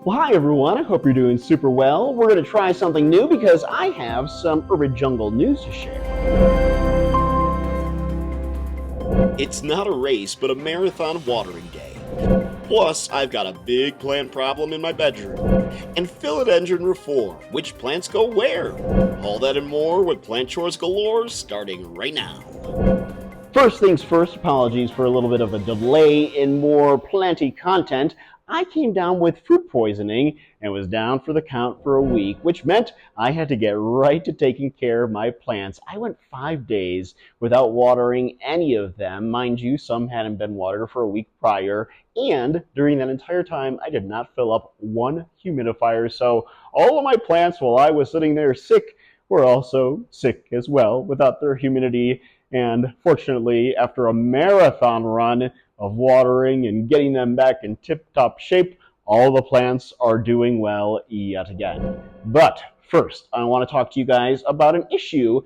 Well, hi everyone, I hope you're doing super well. We're going to try something new because I have some urban jungle news to share. It's not a race, but a marathon watering day. Plus, I've got a big plant problem in my bedroom. And philodendron reform, which plants go where? All that and more with Plant Chores Galore starting right now. First things first, apologies for a little bit of a delay in more planty content. I came down with food poisoning and was down for the count for a week, which meant I had to get right to taking care of my plants. I went 5 days without watering any of them. Mind you, some hadn't been watered for a week prior, and during that entire time, I did not fill up one humidifier. So all of my plants, while I was sitting there sick, were also sick as well without their humidity. And fortunately, after a marathon run of watering and getting them back in tip-top shape, all the plants are doing well yet again. But first, I want to talk to you guys about an issue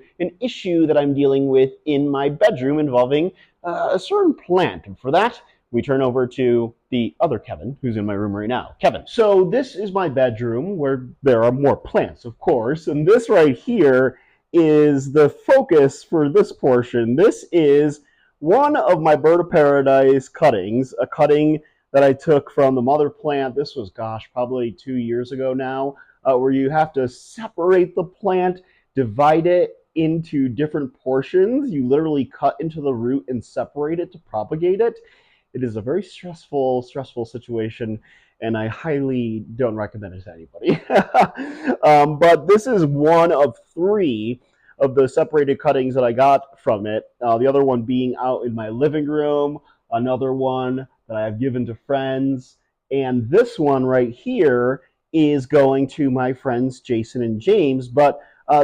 that I'm dealing with in my bedroom involving a certain plant. And for that, we turn over to the other Kevin, who's in my room right now. Kevin. So this is my bedroom where there are more plants, of course, and this right here is the focus for this portion. This is one of my bird of paradise cuttings, a cutting that I took from the mother plant. This was, gosh, probably 2 years ago now, where you have to separate the plant, divide it into different portions. You literally cut into the root and separate it to propagate it. It is a very stressful situation, and I highly don't recommend it to anybody. But this is one of three of the separated cuttings that I got from it. The other one being out in my living room, another one that I have given to friends, and this one right here is going to my friends Jason and James, but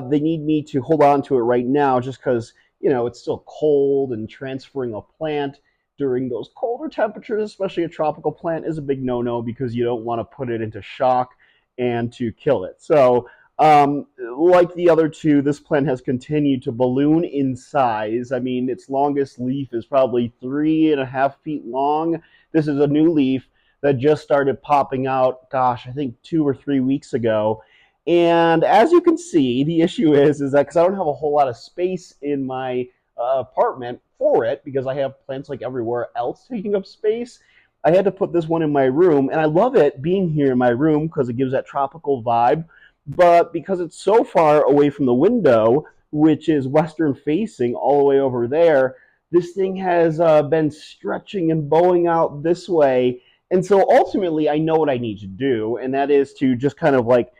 they need me to hold on to it right now just because, it's still cold, and transferring a plant during those colder temperatures, especially a tropical plant, is a big no-no because you don't want to put it into shock and to kill it. So like the other two, this plant has continued to balloon in size. I mean, its longest leaf is probably 3.5 feet long. This is a new leaf that just started popping out, gosh, I think 2 or 3 weeks ago. And as you can see, the issue is that because I don't have a whole lot of space in my apartment for it, because I have plants like everywhere else taking up space, I had to put this one in my room, and I love it being here in my room because it gives that tropical vibe. But because it's so far away from the window, which is western facing all the way over there, this thing has been stretching and bowing out this way. And so ultimately, I know what I need to do, and that is to just kind of like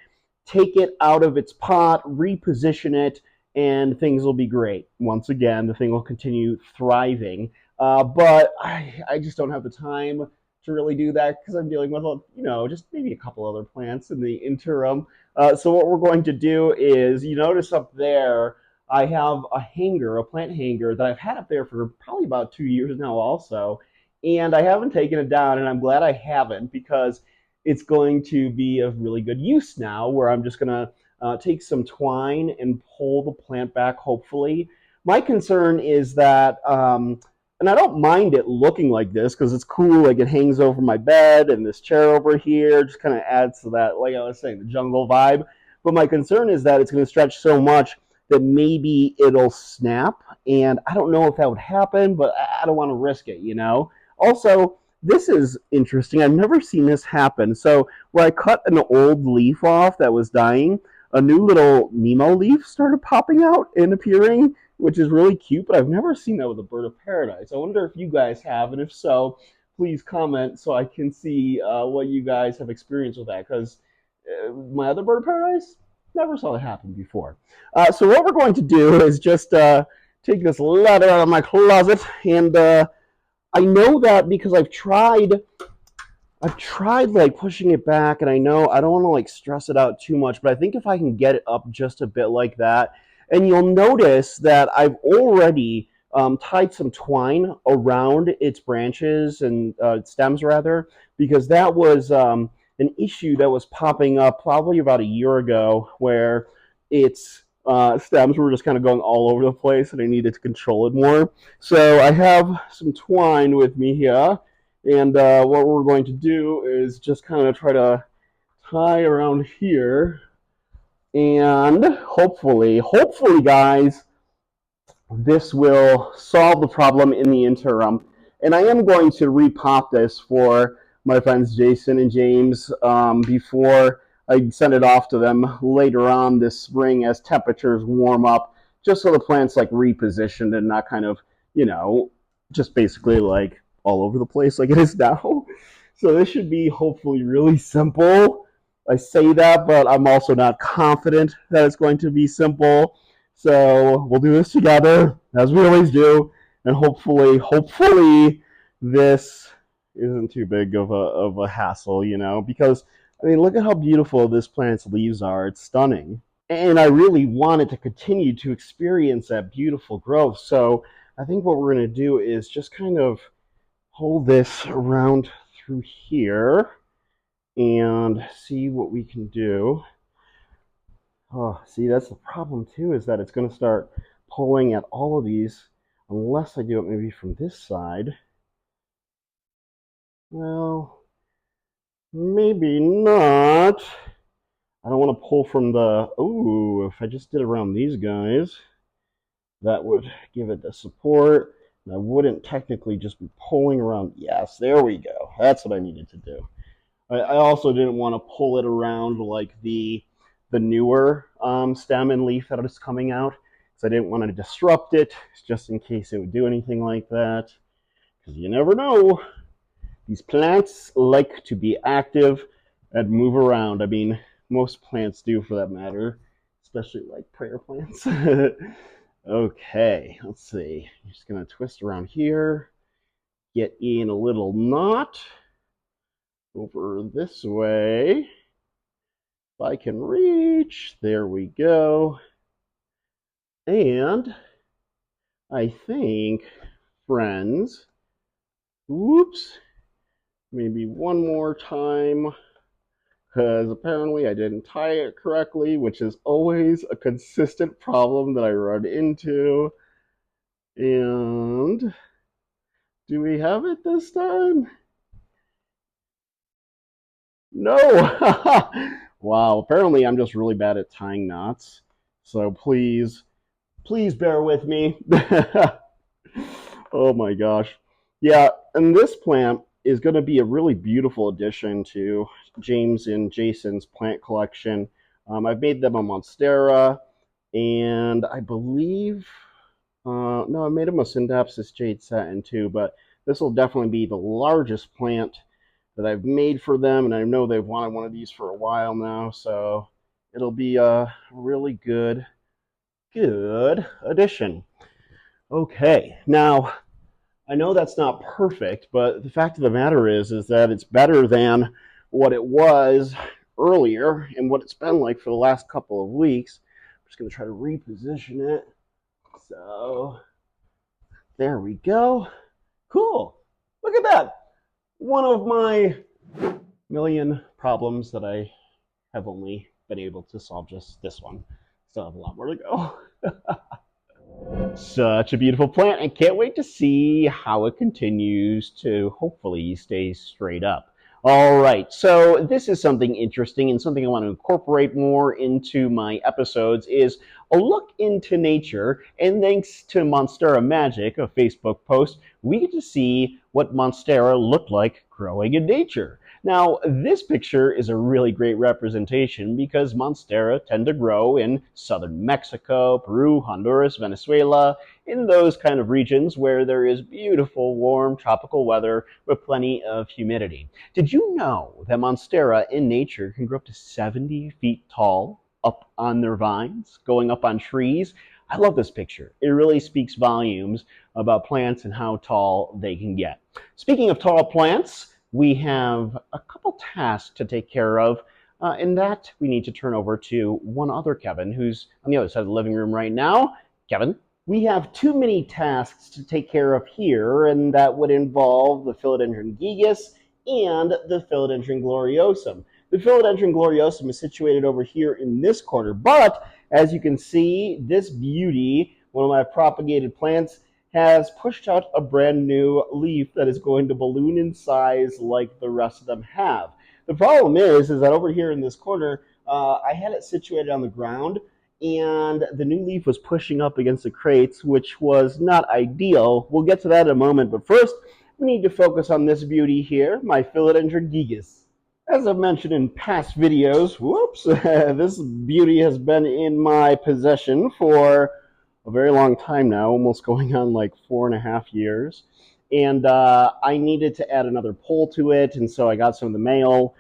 take it out of its pot, reposition it, and things will be great. Once again, the thing will continue thriving. But I just don't have the time to really do that because I'm dealing with, just maybe a couple other plants in the interim. So what we're going to do is, you notice up there, I have a hanger, a plant hanger that I've had up there for probably about 2 years now also. And I haven't taken it down, and I'm glad I haven't because it's going to be of really good use now, where I'm just going to take some twine and pull the plant back, hopefully. My concern is that, and I don't mind it looking like this because it's cool, like it hangs over my bed, and this chair over here just kind of adds to that, like I was saying, the jungle vibe. But my concern is that it's going to stretch so much that maybe it'll snap, and I don't know if that would happen, but I don't want to risk it. Also, this is interesting. I've never seen this happen. So where I cut an old leaf off that was dying, a new little Nemo leaf started popping out and appearing, which is really cute, but I've never seen that with a bird of paradise. I wonder if you guys have, and if so, please comment so I can see what you guys have experienced with that, because my other bird of paradise, never saw it happen before. So what we're going to do is just take this letter out of my closet, and I know that because I've tried like pushing it back, and I know I don't want to like stress it out too much, but I think if I can get it up just a bit like that, and you'll notice that I've already tied some twine around its branches and stems rather, because that was an issue that was popping up probably about a year ago, where its stems were just kind of going all over the place, and I needed to control it more. So I have some twine with me here, and what we're going to do is just kind of try to tie around here, and hopefully, guys, this will solve the problem in the interim. And I am going to repop this for my friends Jason and James before I send it off to them later on this spring as temperatures warm up, just so the plant's like repositioned and not kind of, just basically like all over the place like it is now. So this should be hopefully really simple. I say that, but I'm also not confident that it's going to be simple. So we'll do this together, as we always do, and hopefully, this isn't too big of a hassle, because I mean, look at how beautiful this plant's leaves are. It's stunning. And I really want it to continue to experience that beautiful growth. So I think what we're going to do is just kind of hold this around through here and see what we can do. Oh, see, that's the problem too, is that it's going to start pulling at all of these unless I do it maybe from this side. Well, maybe not. I don't want to pull from the... Ooh, if I just did around these guys, that would give it the support. And I wouldn't technically just be pulling around. Yes, there we go. That's what I needed to do. I also didn't want to pull it around like the newer stem and leaf that is coming out, because I didn't want to disrupt it, just in case it would do anything like that. Because you never know. These plants like to be active and move around. I mean, most plants do for that matter, especially like prayer plants. Okay, let's see. I'm just going to twist around here, get in a little knot over this way. If I can reach, there we go. And I think, friends, whoops, maybe one more time, because apparently I didn't tie it correctly, which is always a consistent problem that I run into. And do we have it this time? No! Wow, apparently I'm just really bad at tying knots. So please bear with me. Oh my gosh. Yeah, and this plant is going to be a really beautiful addition to James and Jason's plant collection. I've made them a Monstera, and I believe, no, I made them a Syndapsis jade satin too, but this will definitely be the largest plant that I've made for them, and I know they've wanted one of these for a while now, so it'll be a really good addition. Okay, now I know that's not perfect, but the fact of the matter is that it's better than what it was earlier and what it's been like for the last couple of weeks. I'm just going to try to reposition it. So there we go. Cool. Look at that. One of my million problems that I have only been able to solve just this one. Still have a lot more to go. Such a beautiful plant. I can't wait to see how it continues to hopefully stay straight up. All right, so this is something interesting and something I want to incorporate more into my episodes is a look into nature. And thanks to Monstera Magic, a Facebook post, we get to see what Monstera looked like growing in nature. Now, this picture is a really great representation because Monstera tend to grow in southern Mexico, Peru, Honduras, Venezuela, in those kind of regions where there is beautiful, warm, tropical weather with plenty of humidity. Did you know that Monstera in nature can grow up to 70 feet tall up on their vines, going up on trees? I love this picture. It really speaks volumes about plants and how tall they can get. Speaking of tall plants, we have a couple tasks to take care of, and that we need to turn over to one other Kevin, who's on the other side of the living room right now. Kevin, we have too many tasks to take care of here, and that would involve the Philodendron gigas and the Philodendron gloriosum. The Philodendron gloriosum is situated over here in this corner, but as you can see, this beauty, one of my propagated plants, has pushed out a brand new leaf that is going to balloon in size like the rest of them have. The problem is that over here in this corner, I had it situated on the ground, and the new leaf was pushing up against the crates, which was not ideal. We'll get to that in a moment, but first, we need to focus on this beauty here, my Philodendron gigas. As I've mentioned in past videos, whoops, this beauty has been in my possession for a very long time now, almost going on like 4.5 years. And I needed to add another pole to it, and so I got some of the mail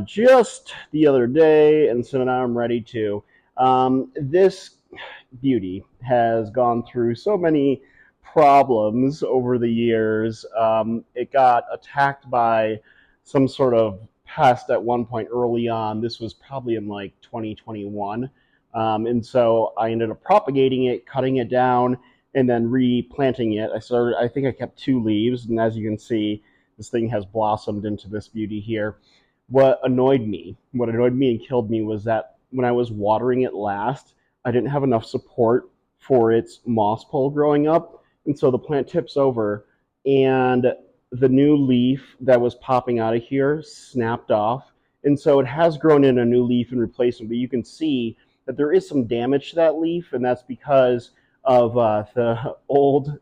just the other day, and so now I'm ready to. This beauty has gone through so many problems over the years. It got attacked by some sort of pest at one point early on. This was probably in like 2021. And so I ended up propagating it, cutting it down, and then replanting it. I think I kept 2 leaves, and as you can see, this thing has blossomed into this beauty here. What annoyed me and killed me was that when I was watering it last, I didn't have enough support for its moss pole growing up, and so the plant tips over, and the new leaf that was popping out of here snapped off, and so it has grown in a new leaf in replacement, but you can see that there is some damage to that leaf, and that's because of the old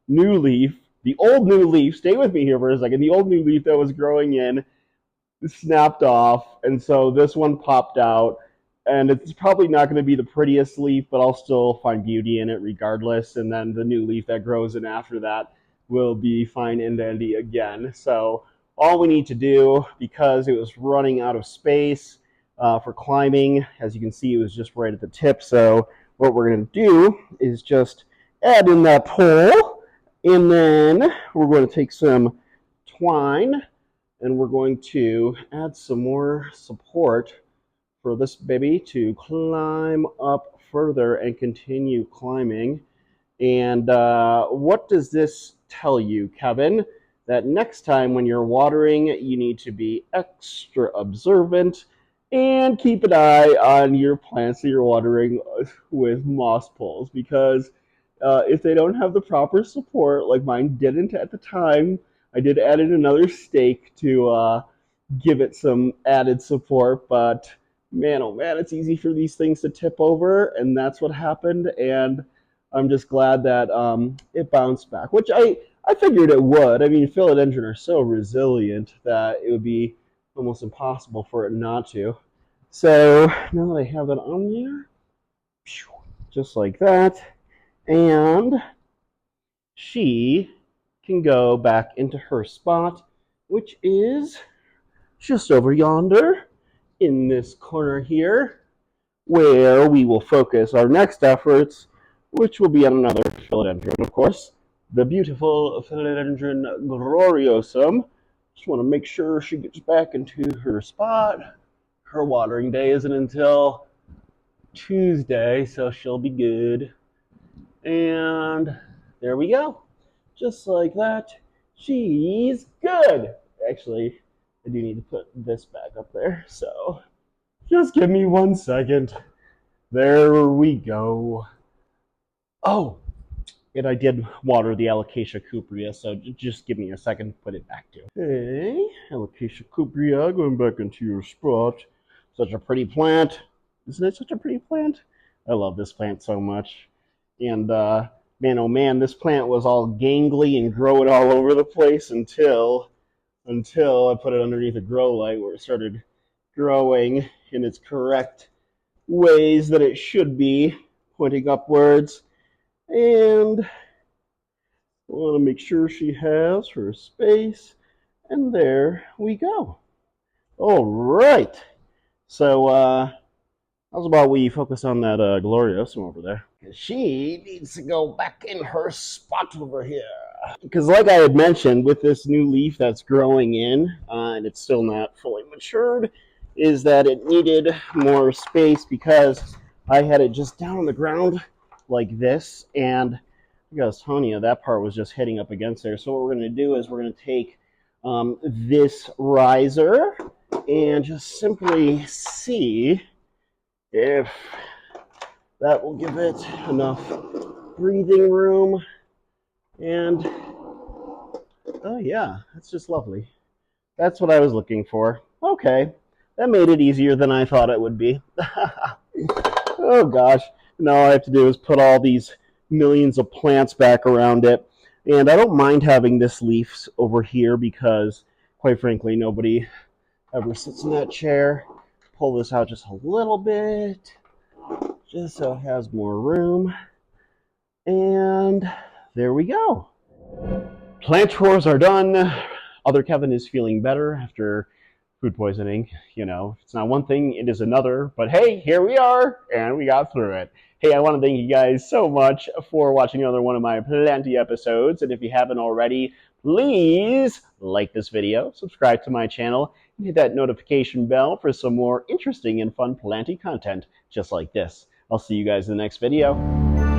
new leaf. The old new leaf, stay with me here for a second, the old new leaf that was growing in snapped off, and so this one popped out, and it's probably not going to be the prettiest leaf, but I'll still find beauty in it regardless, and then the new leaf that grows in after that will be fine and dandy again. So all we need to do, because it was running out of space for climbing, as you can see, it was just right at the tip, so what we're going to do is just add in that pole, and then we're going to take some twine, and we're going to add some more support for this baby to climb up further and continue climbing. And what does this tell you, Kevin? That next time when you're watering, you need to be extra observant and keep an eye on your plants that you're watering with moss poles, because if they don't have the proper support, like mine didn't at the time, I did add in another stake to give it some added support, but man, oh man, it's easy for these things to tip over, and that's what happened, and I'm just glad that it bounced back, which I figured it would. I mean, philodendron are so resilient that it would be almost impossible for it not to. So now that I have it on there, just like that, and she can go back into her spot, which is just over yonder in this corner here, where we will focus our next efforts, which will be on another philodendron, of course, the beautiful Philodendron gloriosum. Just want to make sure she gets back into her spot. Her watering day isn't until Tuesday, so she'll be good. And there we go. Just like that, she's good. Actually, I do need to put this back up there, so just give me 1 second. There we go. Oh, and I did water the Alocasia cuprea, so just give me a second to put it back to. Hey, Alocasia cuprea, going back into your spot. Such a pretty plant. Isn't it such a pretty plant? I love this plant so much. And man, oh man, this plant was all gangly and growing all over the place until I put it underneath a grow light where it started growing in its correct ways that it should be, pointing upwards. And I want to make sure she has her space. And there we go. All right. So, how's about we focus on that gloriosum over there? She needs to go back in her spot over here. Because like I had mentioned, with this new leaf that's growing in, and it's still not fully matured, is that it needed more space because I had it just down on the ground like this, and I was telling you, that part was just hitting up against there. So what we're going to do is we're going to take this riser and just simply see if that will give it enough breathing room. And oh yeah, that's just lovely. That's what I was looking for. Okay, that made it easier than I thought it would be. Oh gosh, now all I have to do is put all these millions of plants back around it. And I don't mind having this leaf over here because, quite frankly, nobody ever sits in that chair. Pull this out just a little bit, just so it has more room. And there we go. Plant chores are done. Other Kevin is feeling better after food poisoning. You know, it's not one thing, it is another. But hey, here we are, and we got through it. Hey, I want to thank you guys so much for watching another one of my Plenty episodes. And if you haven't already, please like this video, subscribe to my channel, and hit that notification bell for some more interesting and fun Plenty content just like this. I'll see you guys in the next video.